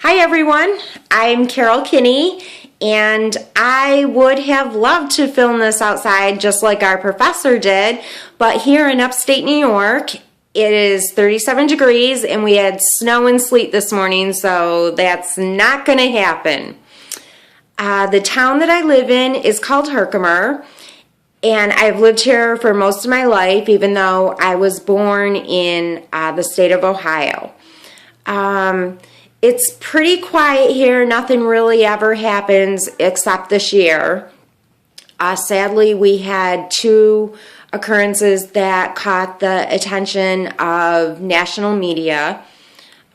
Hi everyone, I'm Carol Kinney, and I would have loved to film this outside just like our professor did, but here in upstate New York, it is 37 degrees and we had snow and sleet this morning, so that's not going to happen. The town that I live in is called Herkimer, and I've lived here for most of my life, even though I was born in the state of Ohio. It's pretty quiet here. Nothing really ever happens except this year. Sadly, we had two occurrences that caught the attention of national media.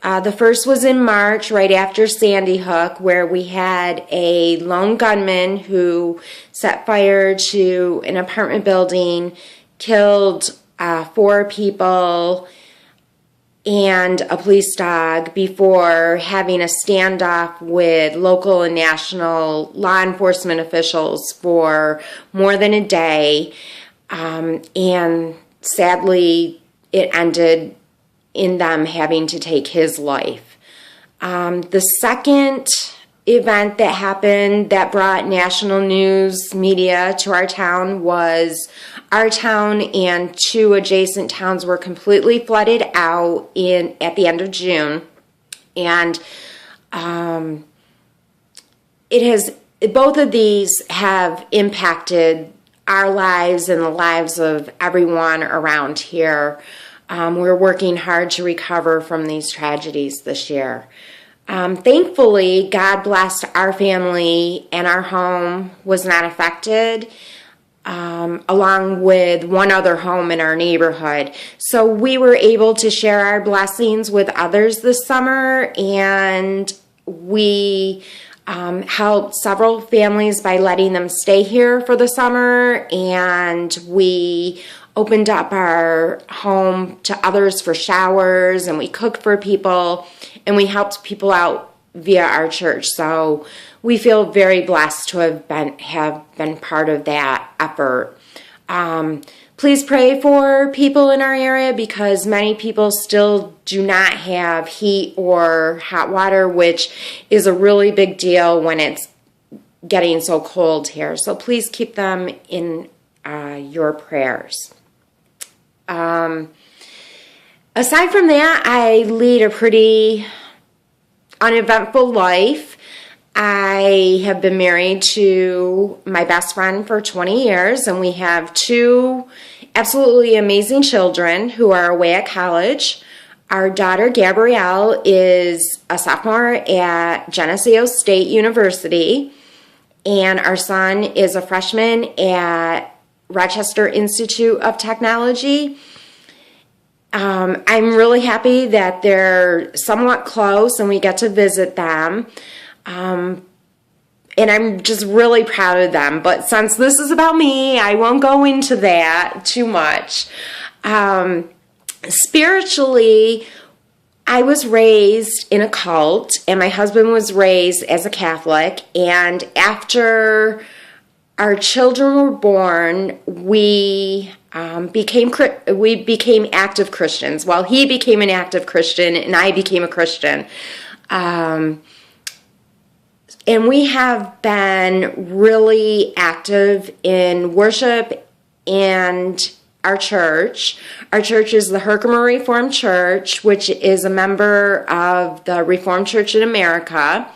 The first was in March, right after Sandy Hook, where we had a lone gunman who set fire to an apartment building, killed 4 people, and a police dog before having a standoff with local and national law enforcement officials for more than a day. And sadly, it ended in them having to take his life. The second event that happened that brought national news media to our town was our town and 2 adjacent towns were completely flooded out at the end of June, and both of these have impacted our lives and the lives of everyone around here. We're working hard to recover from these tragedies this year. Thankfully, God blessed our family and our home was not affected, along with one other home in our neighborhood. So we were able to share our blessings with others this summer, and we helped several families by letting them stay here for the summer, and we opened up our home to others for showers, and we cooked for people, and we helped people out via our church. So we feel very blessed to have been part of that effort. Please pray for people in our area because many people still do not have heat or hot water, which is a really big deal when it's getting so cold here. So please keep them in your prayers. Aside from that, I lead a pretty uneventful life. I have been married to my best friend for 20 years, and we have 2 absolutely amazing children who are away at college. Our daughter, Gabrielle, is a sophomore at Geneseo State University, and our son is a freshman at Rochester Institute of Technology. I'm really happy that they're somewhat close and we get to visit them. And I'm just really proud of them. But since this is about me, I won't go into that too much. Spiritually, I was raised in a cult, and my husband was raised as a Catholic. And after our children were born, we became active Christians. Well, he became an active Christian, and I became a Christian. And we have been really active in worship and our church. Our church is the Herkimer Reformed Church, which is a member of the Reformed Church in America.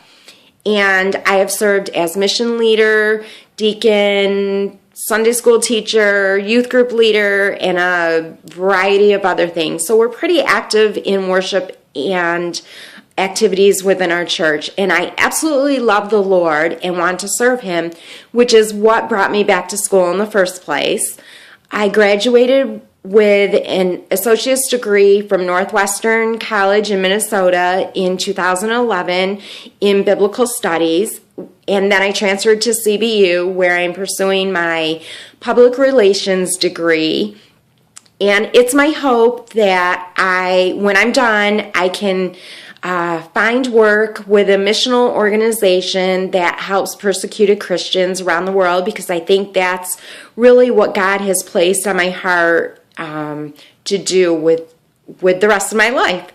And I have served as mission leader, deacon, Sunday school teacher, youth group leader, and a variety of other things. So we're pretty active in worship and activities within our church, and I absolutely love the Lord and want to serve Him, which is what brought me back to school in the first place. I graduated with an associate's degree from Northwestern College in Minnesota in 2011 in biblical studies, and then I transferred to CBU where I'm pursuing my public relations degree. And it's my hope that when I'm done, I can find work with a missional organization that helps persecuted Christians around the world, because I think that's really what God has placed on my heart to do with the rest of my life.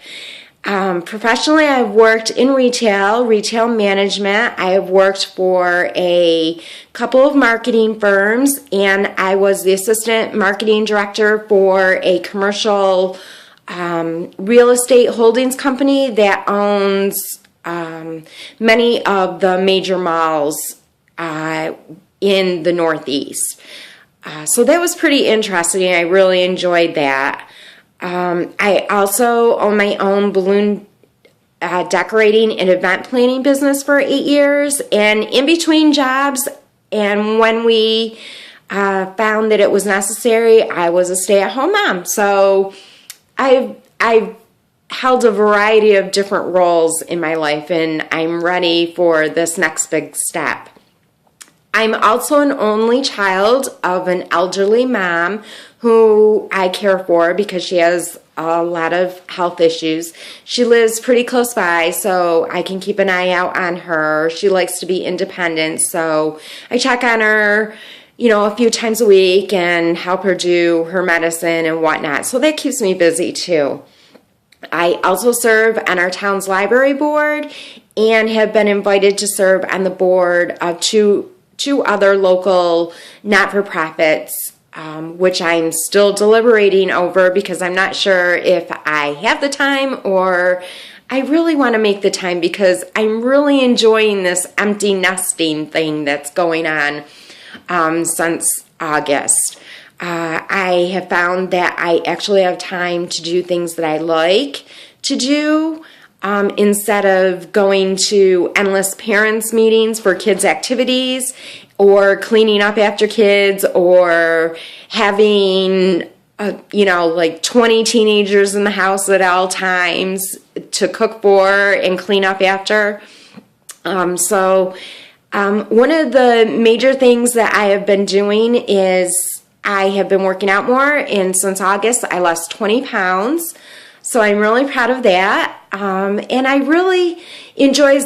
Professionally, I've worked in retail management. I have worked for a couple of marketing firms, and I was the assistant marketing director for a commercial real estate holdings company that owns many of the major malls in the Northeast. So that was pretty interesting. I really enjoyed that. I also own my own balloon decorating and event planning business for 8 years. And in between jobs, and when we found that it was necessary, I was a stay-at-home mom. So I've held a variety of different roles in my life, and I'm ready for this next big step. I'm also an only child of an elderly mom who I care for because she has a lot of health issues. She lives pretty close by, so I can keep an eye out on her. She likes to be independent, so I check on her, a few times a week and help her do her medicine and whatnot. So that keeps me busy too. I also serve on our town's library board and have been invited to serve on the board of two other local not-for-profits, which I'm still deliberating over because I'm not sure if I have the time or I really want to make the time because I'm really enjoying this empty nesting thing that's going on since August. I have found that I actually have time to do things that I like to do instead of going to endless parents meetings for kids' activities or cleaning up after kids or having, 20 teenagers in the house at all times to cook for and clean up after. One of the major things that I have been doing is I have been working out more, and since August I lost 20 pounds. So I'm really proud of that. And I really enjoy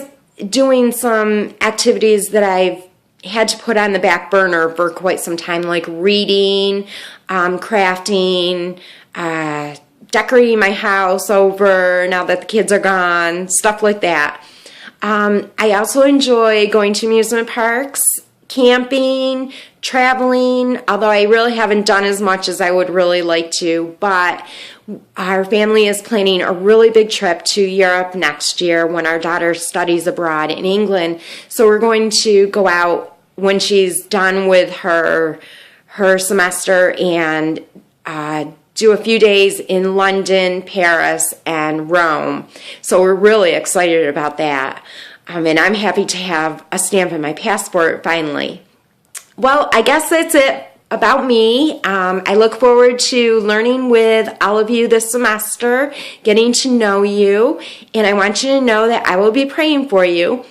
doing some activities that I've had to put on the back burner for quite some time, like reading, crafting, decorating my house over now that the kids are gone, stuff like that. I also enjoy going to amusement parks, camping, traveling, although I really haven't done as much as I would really like to, but our family is planning a really big trip to Europe next year when our daughter studies abroad in England. So we're going to go out when she's done with her semester and do a few days in London, Paris, and Rome. So we're really excited about that. And I'm happy to have a stamp in my passport finally. Well, I guess that's it about me. I look forward to learning with all of you this semester, getting to know you, and I want you to know that I will be praying for you.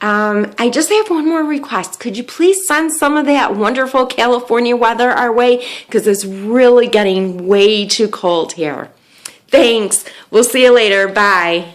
I just have one more request. Could you please send some of that wonderful California weather our way? Because it's really getting way too cold here. Thanks. We'll see you later. Bye.